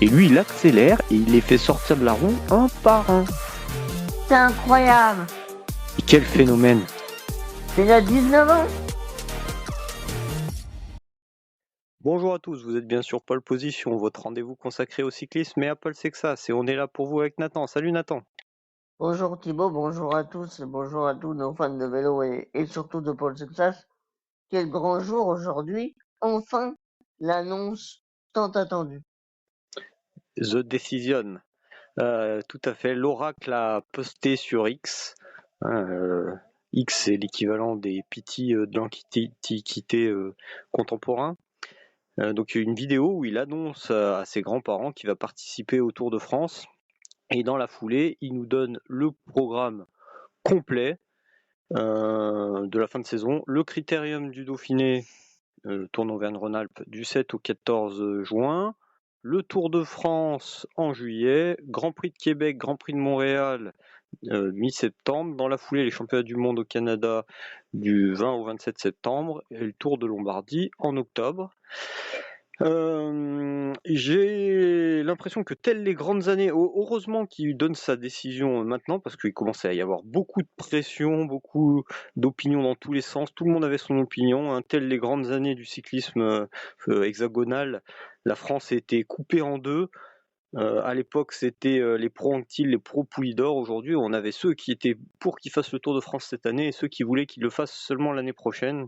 Et lui, il accélère et il les fait sortir de la roue un par un. C'est incroyable. Et quel phénomène! Il a 19 ans. Bonjour à tous, vous êtes bien sur Pole Position, votre rendez-vous consacré au cyclisme et à Paul Sexas. Et on est là pour vous avec Nathan. Salut Nathan! Bonjour Thibaut, bonjour à tous et bonjour à tous nos fans de vélo et surtout de Paul Sexas. Quel grand jour aujourd'hui. Enfin, l'annonce tant attendue. The Decision. Tout à fait, l'oracle a posté sur X. X, c'est l'équivalent des PT de l'Antiquité contemporain. Donc une vidéo où il annonce à ses grands-parents qu'il va participer au Tour de France. Et dans la foulée, il nous donne le programme complet de la fin de saison. Le Critérium du Dauphiné, Tour d'Auvergne-Rhône-Alpes, du 7 au 14 juin. Le Tour de France en juillet. Grand Prix de Québec, Grand Prix de Montréal, mi-septembre. Dans la foulée, les championnats du monde au Canada du 20 au 27 septembre. Et le Tour de Lombardie en octobre. J'ai l'impression que telles les grandes années, heureusement qu'il donne sa décision maintenant, parce qu'il commençait à y avoir beaucoup de pression, beaucoup d'opinions dans tous les sens, tout le monde avait son opinion, hein. Telles les grandes années du cyclisme hexagonal, la France a été coupée en deux. À l'époque, c'était les pro-Anctil, les pro-Poulidor. Aujourd'hui, on avait ceux qui étaient pour qu'il fasse le Tour de France cette année et ceux qui voulaient qu'il le fasse seulement l'année prochaine.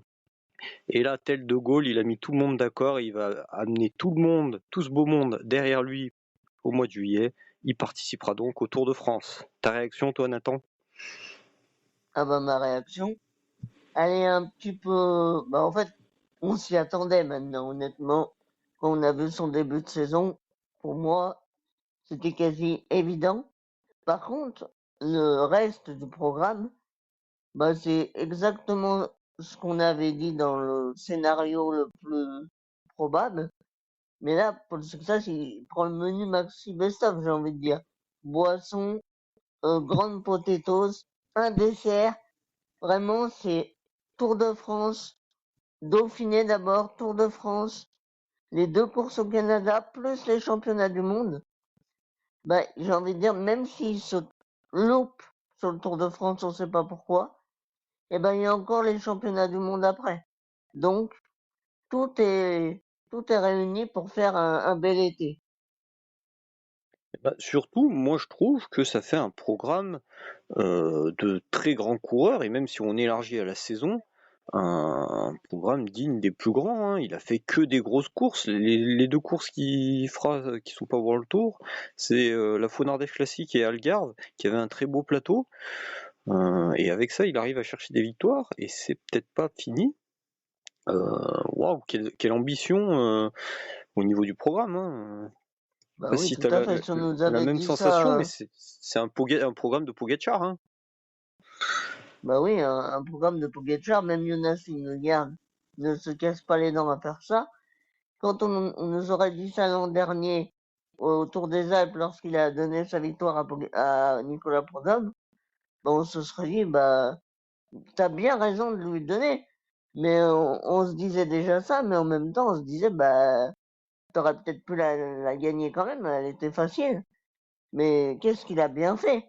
Et là, tel De Gaulle, il a mis tout le monde d'accord, il va amener tout le monde, tout ce beau monde derrière lui au mois de juillet. Il participera donc au Tour de France. Ta réaction, toi, Nathan? Ah bah ma réaction, elle est un petit peu... Bah en fait, on s'y attendait maintenant, honnêtement. Quand on a vu son début de saison, pour moi, c'était quasi évident. Par contre, le reste du programme, bah, c'est exactement ce qu'on avait dit dans le scénario le plus probable. Mais là, pour le succès, il prend le menu maxi best-of, j'ai envie de dire. Boisson, grande potatoes, un dessert. Vraiment, c'est Tour de France, Dauphiné d'abord, Tour de France, les deux courses au Canada, plus les championnats du monde. Bah, j'ai envie de dire, même s'il se loupe sur le Tour de France, on sait pas pourquoi, eh ben, il y a encore les championnats du monde après. Donc, tout est, tout est réuni pour faire un bel été. Bah, surtout, moi je trouve que ça fait un programme de très grands coureurs, et même si on élargit à la saison, un programme digne des plus grands, hein. Il a fait que des grosses courses. Les deux courses qu'il fera, qui sont pas World Tour, c'est la Faune-Ardèche Classique et Algarve, qui avait un très beau plateau. Et avec ça, il arrive à chercher des victoires, et c'est peut-être pas fini. Waouh, quelle ambition au niveau du programme, hein. Je sais Bah pas oui, si tout tu à as fait. Si on nous la avait même dit sensation, ça, mais c'est un programme de Pogacar, hein. bah oui, un programme de Pogacar, même Jonas Vingegaard ne se casse pas les dents à faire ça. Quand on nous aurait dit ça l'an dernier au Tour des Alpes lorsqu'il a donné sa victoire à Nicolas Prudhomme, bah on se serait dit, bah t'as bien raison de lui donner. Mais on se disait déjà ça, mais en même temps on se disait, bah t'aurais peut-être pu la gagner quand même, elle était facile. Mais qu'est-ce qu'il a bien fait?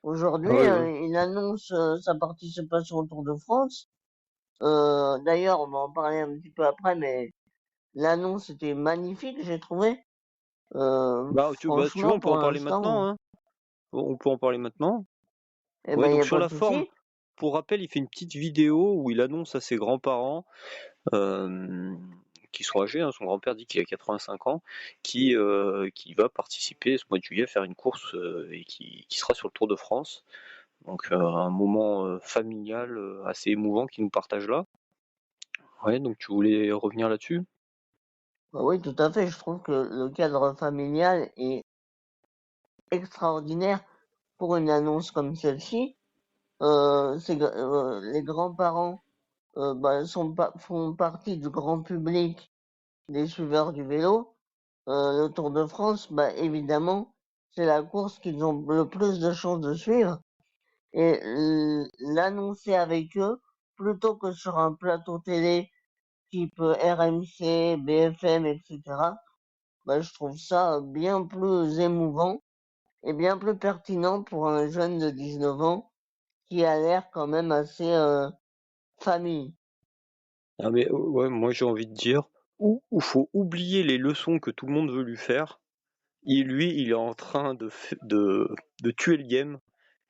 Aujourd'hui, Ouais, ouais. il annonce sa participation au Tour de France. D'ailleurs, on va en parler un petit peu après, mais l'annonce était magnifique, j'ai trouvé. Bah, tu vois, Franchement, on peut pour en parler l'instant, maintenant, hein. On peut en parler maintenant. eh Ouais, ben, il n'y donc a sur pas de la forme, souci. pour rappel, il fait une petite vidéo où il annonce à ses grands-parents, euh, qui sont âgés, hein, son grand-père dit qu'il a 85 ans, qui va participer ce mois de juillet à faire une course et qui sera sur le Tour de France. Donc un moment familial assez émouvant qu'il nous partage là. Ouais, donc tu voulais revenir là-dessus? Bah oui, tout à fait. Je trouve que le cadre familial est extraordinaire pour une annonce comme celle-ci. Les grands-parents bah, font partie du grand public des suiveurs du vélo. Le Tour de France, bah, évidemment, c'est la course qu'ils ont le plus de chances de suivre. Et l'annoncer avec eux, plutôt que sur un plateau télé type RMC, BFM, etc., je trouve ça bien plus émouvant et bien plus pertinent pour un jeune de 19 ans qui a l'air quand même assez famille. Ah mais ouais, moi j'ai envie de dire, ou faut oublier les leçons que tout le monde veut lui faire. Lui, il est en train de tuer le game.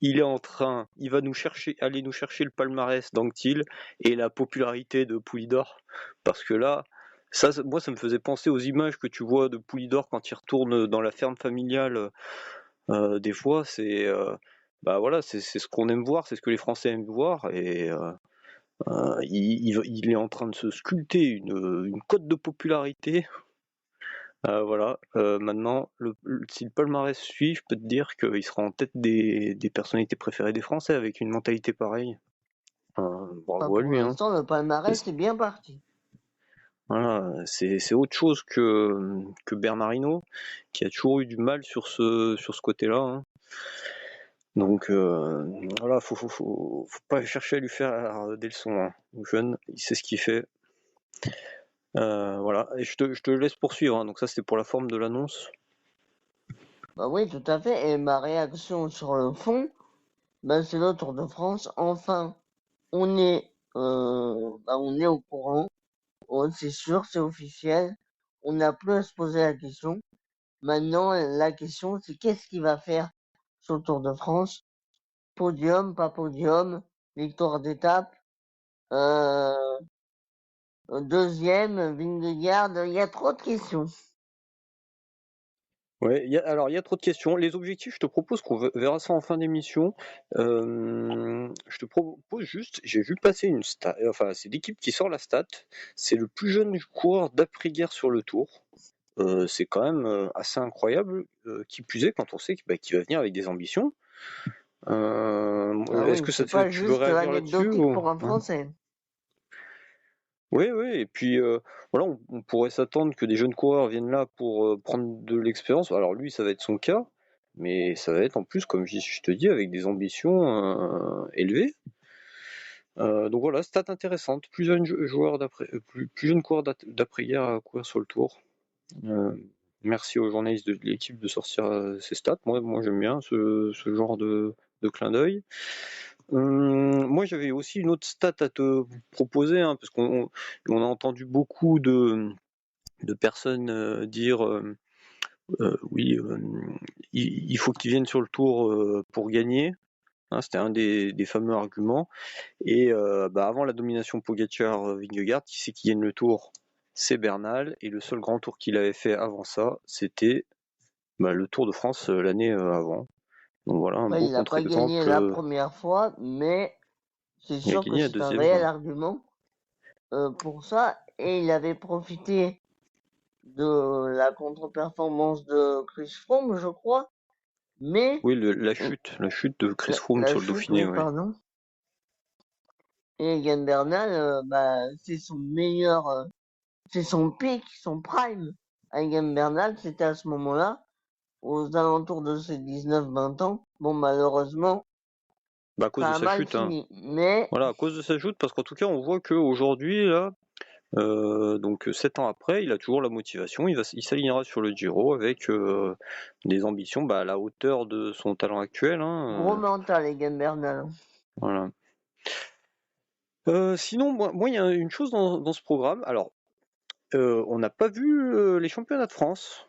Il va aller nous chercher le palmarès d'Anctil et la popularité de Poulidor. Parce que là, moi, ça me faisait penser aux images que tu vois de Poulidor quand il retourne dans la ferme familiale. Des fois, bah voilà, c'est ce qu'on aime voir, c'est ce que les Français aiment voir, et il est en train de se sculpter une cote de popularité. Voilà, maintenant, si le palmarès suit, je peux te dire qu'il sera en tête des personnalités préférées des Français avec une mentalité pareille. Bravo à Pour lui, hein. l'instant, le palmarès est bien parti. Voilà, c'est autre chose que Bernardino, qui a toujours eu du mal sur ce côté-là, hein. Donc voilà, faut pas chercher à lui faire des leçons, hein. Le jeune, il sait ce qu'il fait. Voilà, et je te laisse poursuivre, hein. Donc ça, c'était pour la forme de l'annonce. Oui, tout à fait. Et ma réaction sur le fond, c'est le Tour de France. Enfin, on est au courant. Oh, c'est sûr, c'est officiel. On n'a plus à se poser la question. Maintenant, la question, c'est qu'est-ce qu'il va faire sur le Tour de France? Podium, pas podium, victoire d'étape, euh, deuxième, Vingegaard, il y a trop de questions. Ouais, alors il y a trop de questions. Les objectifs, je te propose qu'on verra ça en fin d'émission. Je te propose juste, j'ai vu passer une stat, enfin c'est l'équipe qui sort la stat. C'est le plus jeune coureur d'après-guerre sur le Tour. C'est quand même assez incroyable, qui plus est quand on sait qu'il va venir avec des ambitions. Ah Est-ce oui, que ça c'est te fait, pas tu veux juste réagir là-dessus anecdotique ou... pour un Ouais. Français. Oui, oui, et puis voilà, on pourrait s'attendre que des jeunes coureurs viennent là pour prendre de l'expérience. Alors lui, ça va être son cas, mais ça va être en plus, comme je te dis, avec des ambitions élevées. Donc voilà, stat intéressante. Plus jeune joueur plus jeune coureur d'après-guerre à courir sur le Tour. Merci aux journalistes de l'équipe de sortir ces stats. Moi j'aime bien ce genre de clin d'œil. Moi, j'avais aussi une autre stat à te proposer, hein, parce qu'on a entendu beaucoup de personnes dire oui, il faut qu'ils viennent sur le Tour pour gagner. Hein, c'était un des fameux arguments. Et avant la domination Pogacar-Vingegaard, qui c'est qui gagne le Tour? C'est Bernal. Et le seul grand tour qu'il avait fait avant ça, c'était le Tour de France l'année avant. Donc voilà, un beau Il n'a pas gagné la contre-exemple. première fois, mais c'est Il a sûr que gagné la c'est un deuxième, réel ouais. argument pour ça. Et il avait profité de la contre-performance de Chris Froome, je crois. Mais Oui, la chute de Chris Froome la sur le chute, Dauphiné, oui, oui. pardon. Et Egan Bernal, c'est son meilleur, c'est son pic, son prime. Egan Bernal, c'était à ce moment-là, aux alentours de ses 19-20 ans. Bon, malheureusement, À cause de ça a sa mal chute, hein. fini. Mais Voilà, à cause de sa chute, parce qu'en tout cas, on voit qu'aujourd'hui, là, donc 7 ans après, il a toujours la motivation, il s'alignera sur le Giro avec des ambitions à la hauteur de son talent actuel, gros hein, mental, Egan Bernal. voilà. Sinon, moi, il y a une chose dans ce programme. Alors, on n'a pas vu les championnats de France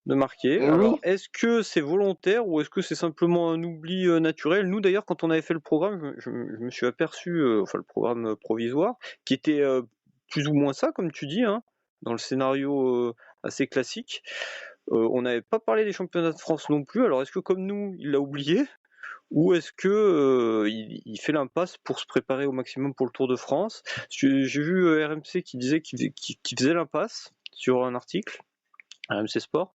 de marquer. Et Alors, oui, est-ce que c'est volontaire ou est-ce que c'est simplement un oubli naturel? Nous, d'ailleurs, quand on avait fait le programme, je me suis aperçu, enfin le programme provisoire, qui était plus ou moins ça, comme tu dis, hein, dans le scénario assez classique. On n'avait pas parlé des championnats de France non plus. Alors, est-ce que comme nous, il l'a oublié? Ou est-ce que il fait l'impasse pour se préparer au maximum pour le Tour de France? J'ai vu RMC qui disait qu'il faisait l'impasse sur un article, RMC Sport.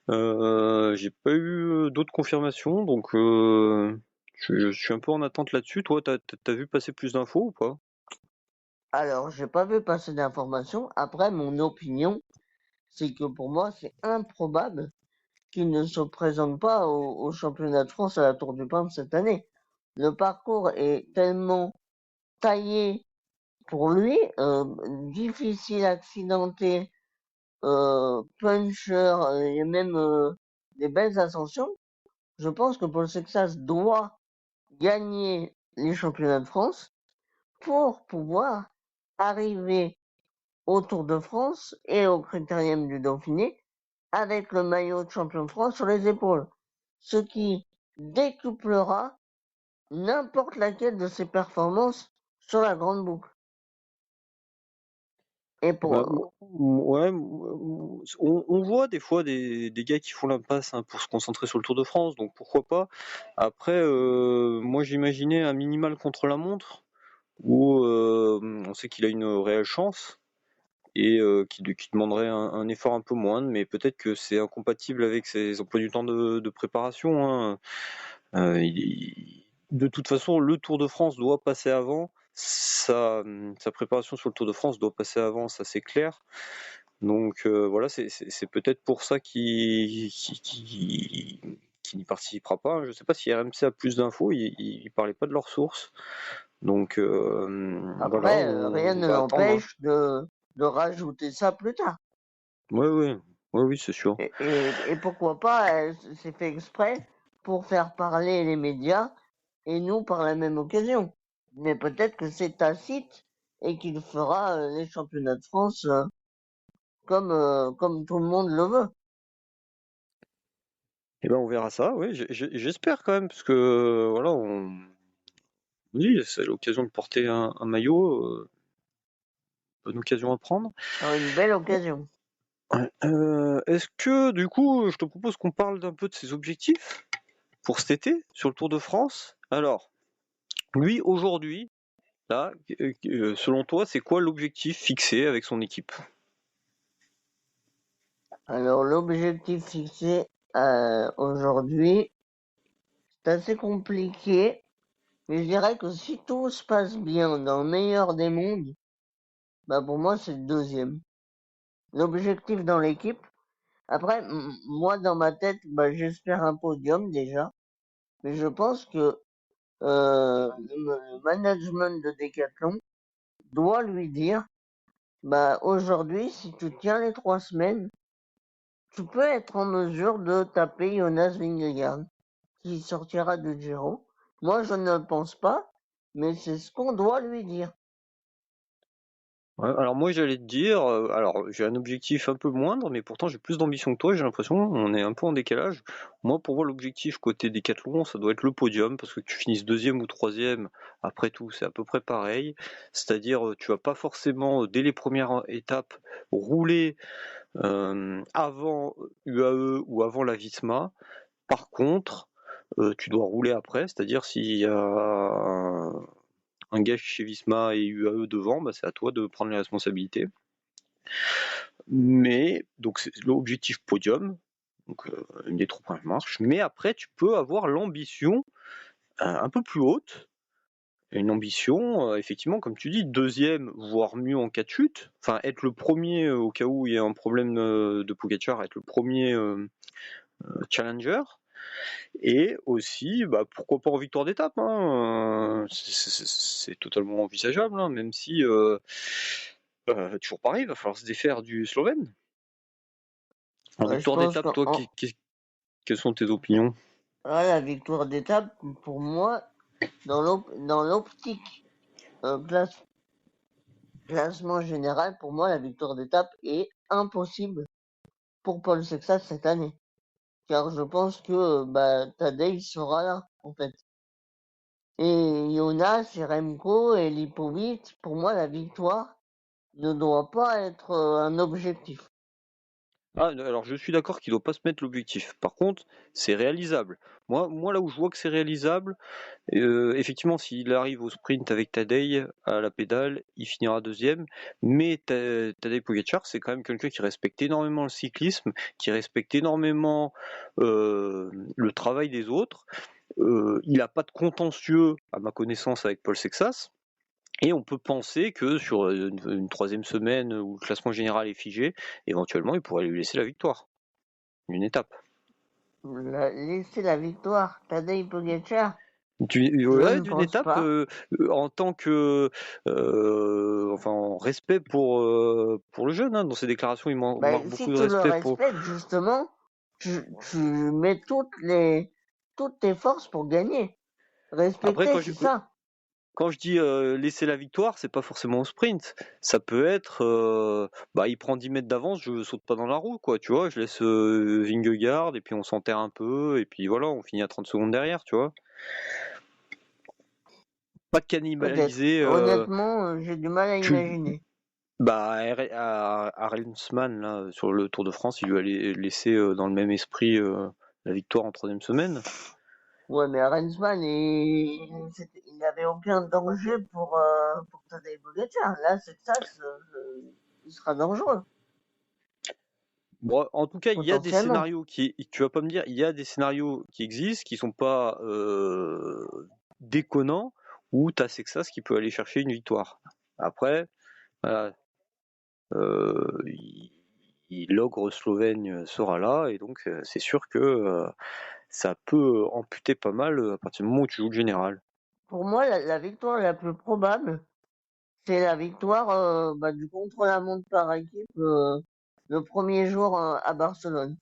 J'ai pas eu d'autres confirmations, donc je suis un peu en attente là-dessus. Toi, t'as vu passer plus d'infos ou pas? alors, j'ai pas vu passer d'informations. Après, mon opinion, c'est que pour moi, c'est improbable qu'il ne se présente pas au championnat de France à la Tour du Pin cette année. Le parcours est tellement taillé pour lui, difficile, accidenté, puncher et même des belles ascensions, je pense que Paul Sexas doit gagner les championnats de France pour pouvoir arriver au Tour de France et au Critérium du Dauphiné avec le maillot de champion de France sur les épaules, ce qui décuplera n'importe laquelle de ses performances sur la grande boucle. Et Bah, pour, ouais, on voit des fois des gars qui font l'impasse hein, pour se concentrer sur le Tour de France, donc pourquoi pas. Après, moi j'imaginais un minimal contre la montre où on sait qu'il a une réelle chance et qui demanderait un effort un peu moindre, mais peut-être que c'est incompatible avec ses emplois du temps de préparation. Hein. De toute façon, le Tour de France doit passer avant. Sa préparation sur le Tour de France doit passer avant, ça c'est clair. Donc voilà, c'est peut-être pour ça qu'il n'y participera pas. Je ne sais pas si RMC a plus d'infos, ils parlaient pas de leurs sources. Donc voilà, après, rien on ne va attendre. Hein. l'empêche de rajouter ça plus tard. Oui, c'est sûr. Et pourquoi pas, c'est fait exprès pour faire parler les médias et nous par la même occasion. Mais peut-être que c'est tacite et qu'il fera les championnats de France comme tout le monde le veut. Eh ben on verra ça, oui, j'espère quand même, parce que voilà, oui, c'est l'occasion de porter un maillot, bonne occasion à prendre. Alors, une belle occasion. Est-ce que du coup, je te propose qu'on parle d'un peu de ses objectifs pour cet été sur le Tour de France? Alors, lui aujourd'hui, là, selon toi, c'est quoi l'objectif fixé avec son équipe? Alors l'objectif fixé aujourd'hui, c'est assez compliqué, mais je dirais que si tout se passe bien dans le meilleur des mondes, bah pour moi c'est le deuxième. L'objectif dans l'équipe. Après, moi dans ma tête, bah j'espère un podium déjà, mais je pense que le management de Decathlon doit lui dire, bah aujourd'hui, si tu tiens les 3 semaines, tu peux être en mesure de taper Jonas Vingegaard, qui sortira de Giro. Moi, je ne le pense pas, mais c'est ce qu'on doit lui dire. Ouais, alors moi j'allais te dire, alors j'ai un objectif un peu moindre, mais pourtant j'ai plus d'ambition que toi, j'ai l'impression, on est un peu en décalage. Moi pour moi l'objectif côté Décathlon, ça doit être le podium, parce que tu finisses deuxième ou troisième, après tout c'est à peu près pareil. C'est-à-dire tu vas pas forcément dès les premières étapes rouler avant UAE ou avant la Visma. Par contre, tu dois rouler après, c'est-à-dire s'il y a un gars chez Visma et UAE devant, bah, c'est à toi de prendre les responsabilités. Mais donc c'est l'objectif podium, donc une des 3 premières marches. Mais après, tu peux avoir l'ambition un peu plus haute, une ambition, effectivement, comme tu dis, deuxième, voire mieux en cas de chute. Enfin, être le premier au cas où il y a un problème de Pogacar, être le premier challenger. Et aussi, bah, pourquoi pas en victoire d'étape, hein, c'est totalement envisageable, hein, même si toujours pareil, il va falloir se défaire du Slovène. En Ouais, je victoire pense d'étape, que toi, quelles sont tes opinions? la victoire d'étape, pour moi, dans l'optique classement général, pour moi, la victoire d'étape est impossible pour Paul Sexas cette année. Car je pense que bah, Tadej sera là, en fait. Et Jonas, et Remco et Lipovic, pour moi, la victoire ne doit pas être un objectif. Ah, alors je suis d'accord qu'il ne doit pas se mettre l'objectif. Par contre, c'est réalisable. Moi, là où je vois que c'est réalisable, effectivement, s'il arrive au sprint avec Tadej à la pédale, il finira deuxième. Mais Tadej Pogacar, c'est quand même quelqu'un qui respecte énormément le cyclisme, qui respecte énormément le travail des autres. Il n'a pas de contentieux, à ma connaissance, avec Paul Sexas. Et on peut penser que sur une troisième semaine où le classement général est figé, éventuellement, il pourrait lui laisser la victoire, une étape. Laisser la victoire, Tadej Pogacar. Je ne D'une pense étape pas. en tant que, enfin, en respect pour le jeune. Hein. Dans ses déclarations, il marque Ben, beaucoup si de tu le respect pour. respectes, justement, tu mets toutes tes forces pour gagner. Après, Respecter, c'est ça. quand je dis laisser la victoire, c'est pas forcément au sprint. Ça peut être, il prend 10 mètres d'avance, je saute pas dans la roue, quoi. Tu vois, je laisse Vingegaard et puis on s'enterre un peu et puis voilà, on finit à 30 secondes derrière, tu vois. Pas Peut-être. cannibaliser. Honnêtement, j'ai du mal à Tu, imaginer. Arensman, là, sur le Tour de France, il lui a laissé dans le même esprit la victoire en troisième semaine. Ouais, mais Arensman, il n'avait aucun danger pour Tadej Pogacar. Là, c'est ça, il sera dangereux, Bon, en tout cas, il y a des potentiellement. scénarios tu vas pas me dire, il y a des scénarios qui existent, qui sont pas déconnants, où tu as Sexas qui peut aller chercher une victoire. Après, voilà, l'ogre slovène sera là, et donc c'est sûr que ça peut amputer pas mal à partir du moment où tu joues le général. Pour moi, la victoire la plus probable, c'est la victoire du contre-la-montre par équipe le premier jour à Barcelone.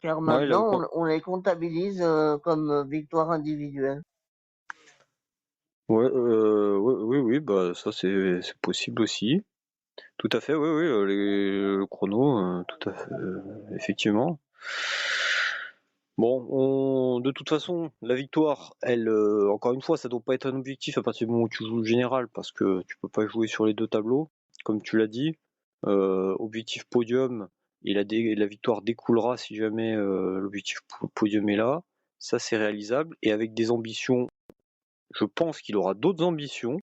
Car Ouais, là, maintenant, on les comptabilise comme victoire individuelle. ouais, oui, oui, bah ça c'est possible aussi. Tout à fait, oui, oui, le chrono, tout à fait, effectivement. Bon, de toute façon, la victoire, elle, encore une fois, ça doit pas être un objectif à partir du moment où tu joues le général, parce que tu peux pas jouer sur les deux tableaux, comme tu l'as dit. Objectif podium, et la victoire découlera si jamais l'objectif podium est là. Ça, c'est réalisable, et avec des ambitions, je pense qu'il aura d'autres ambitions,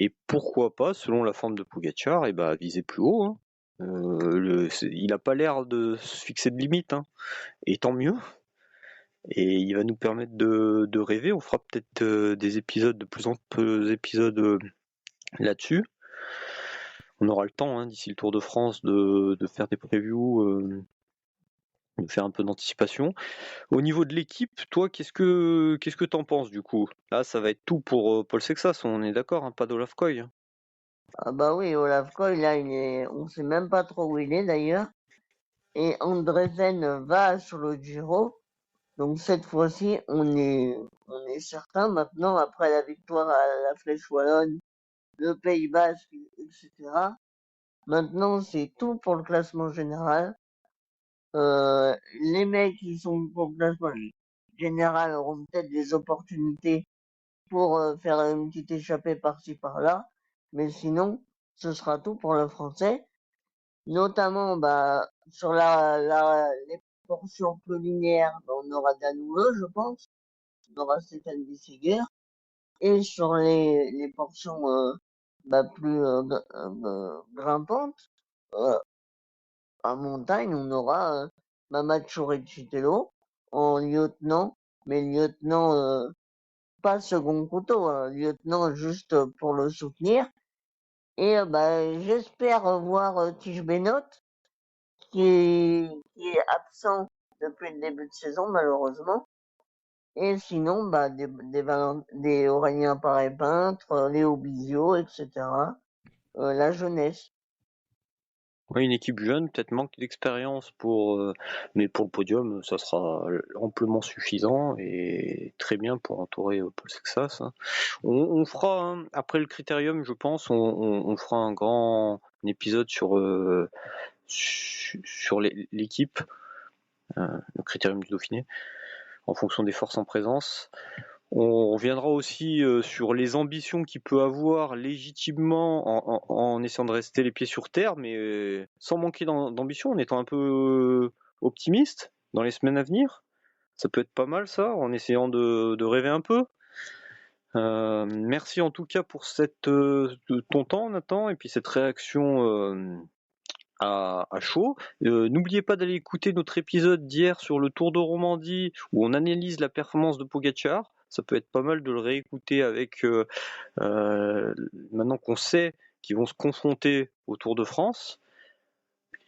et pourquoi pas, selon la forme de Pogacar, et bah, viser plus haut. Hein. Il a pas l'air de se fixer de limite, hein. Et tant mieux. Et il va nous permettre de rêver. On fera peut-être des épisodes, de plus en plus d'épisodes là-dessus. On aura le temps, hein, d'ici le Tour de France, de faire des previews, de faire un peu d'anticipation. Au niveau de l'équipe, toi, qu'est-ce que t'en penses du coup? Là, ça va être tout pour Paul Sexas, on est d'accord, hein, pas d'Olaf Koy. Ah bah oui, Olaf Koy, là, on sait même pas trop où il est d'ailleurs. Et Andresen va sur le Giro. Donc cette fois-ci, on est certain maintenant, après la victoire à la Flèche Wallonne, le Pays Basque, etc. Maintenant, c'est tout pour le classement général. Les mecs qui sont pour le classement général auront peut-être des opportunités pour faire une petite échappée par-ci par-là. Mais sinon, ce sera tout pour le français. Notamment, sur les portions plus linéaires, on aura Danoulo, je pense. On aura Stéphane Bisseguer. Et sur les portions plus grimpantes, euh, en montagne, on aura Mamacho Recitello en lieutenant, mais lieutenant pas second couteau, hein, lieutenant juste pour le soutenir. Et j'espère voir Tige Benoît qui est absent depuis le début de saison malheureusement. Et sinon, des Aurélien Paré-Peintre, Léo Bizio, etc. La jeunesse. Ouais, une équipe jeune, peut-être manque d'expérience mais pour le podium, ça sera amplement suffisant et très bien pour entourer Paul Sexas. Hein. On fera, hein, après le critérium, je pense, on fera un grand épisode sur l'équipe, le critérium du Dauphiné, en fonction des forces en présence. On reviendra aussi sur les ambitions qu'il peut avoir légitimement en essayant de rester les pieds sur terre, mais sans manquer d'ambition, en étant un peu optimiste dans les semaines à venir. Ça peut être pas mal ça, en essayant de rêver un peu. Merci en tout cas pour ton temps, Nathan, et puis cette réaction à chaud. N'oubliez pas d'aller écouter notre épisode d'hier sur le Tour de Romandie où on analyse la performance de Pogacar. Ça peut être pas mal de le réécouter avec maintenant qu'on sait qu'ils vont se confronter au Tour de France.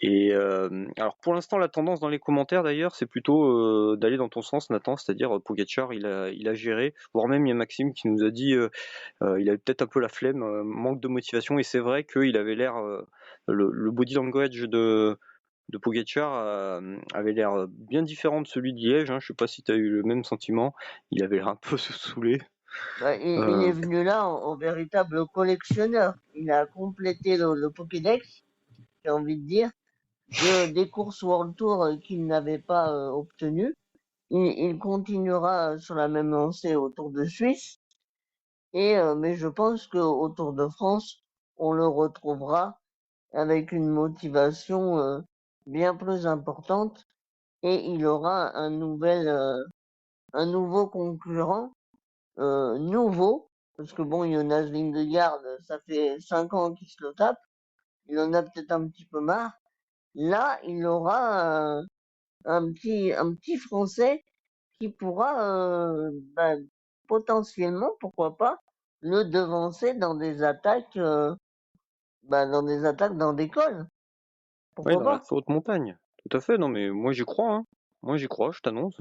Et alors pour l'instant, la tendance dans les commentaires d'ailleurs, c'est plutôt d'aller dans ton sens, Nathan, c'est-à-dire Pogacar, il a géré, voire même il y a Maxime qui nous a dit il avait peut-être un peu la flemme, manque de motivation, et c'est vrai qu'il avait l'air, le body language de Pogacar avait l'air bien différent de celui de Liège, hein. Je sais pas si tu as eu le même sentiment, il avait l'air un peu saoulé. Bah, il est venu là en véritable collectionneur. Il a complété le Pokédex, j'ai envie de dire, des courses World Tour qu'il n'avait pas obtenues. Il continuera sur la même lancée au Tour de Suisse. Mais je pense qu'au Tour de France, on le retrouvera avec une motivation bien plus importante et il aura un nouveau concurrent, nouveau, parce que bon, Jonas Vingegaard, ça fait 5 ans qu'il se le tape, il en a peut-être un petit peu marre. Là, il aura un petit Français qui pourra potentiellement, pourquoi pas, le devancer dans des attaques dans des cols. Oui, Pourquoi dans la pas? haute montagne, tout à fait, non mais moi j'y crois, hein. Moi j'y crois, je t'annonce,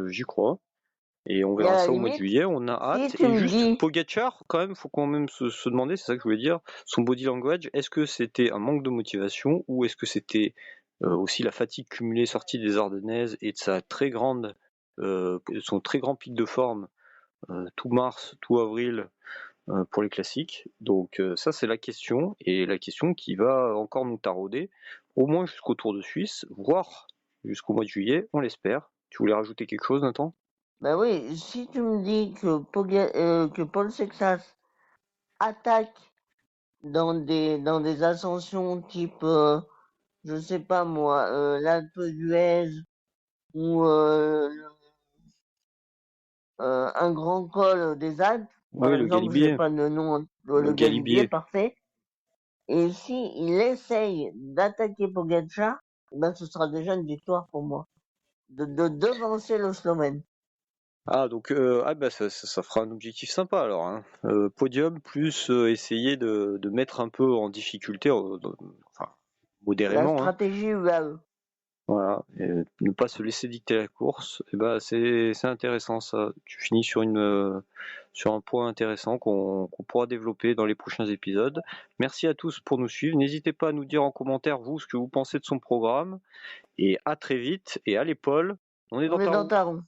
j'y crois. Et on Et à verra la ça au mois de limite, juillet, on a si hâte. tu Et me juste dis, Pogacar, quand même, faut quand même se demander, c'est ça que je voulais dire, son body language, est-ce que c'était un manque de motivation ou est-ce que c'était aussi la fatigue cumulée sortie des Ardennaises et de son très grand pic de forme, tout mars, tout avril pour les classiques. Donc ça c'est la question, et la question qui va encore nous tarauder, au moins jusqu'au Tour de Suisse, voire jusqu'au mois de juillet, on l'espère. Tu voulais rajouter quelque chose, Nathan? bah oui, si tu me dis que Paul Sexas attaque dans des ascensions type, je sais pas moi, l'Alpe d'Huez ou un grand col des Alpes, par Oui, le exemple, j'ai Galibier. pas le nom, Le le Galibier, Galibier. parfait. Et si il essaye d'attaquer Pogacar, ben ce sera déjà une victoire pour moi. De devancer le Slovène. Ah, donc bah, ça fera un objectif sympa alors, hein. Podium plus essayer de mettre un peu en difficulté, enfin La modérément, hein. stratégie UAE. Voilà, et ne pas se laisser dicter la course, et bah c'est intéressant ça. Tu finis sur un point intéressant qu'on pourra développer dans les prochains épisodes. Merci à tous pour nous suivre. N'hésitez pas à nous dire en commentaire vous ce que vous pensez de son programme, et à très vite. Et allez Paul, on est On dans est ta dans roue. ta roue.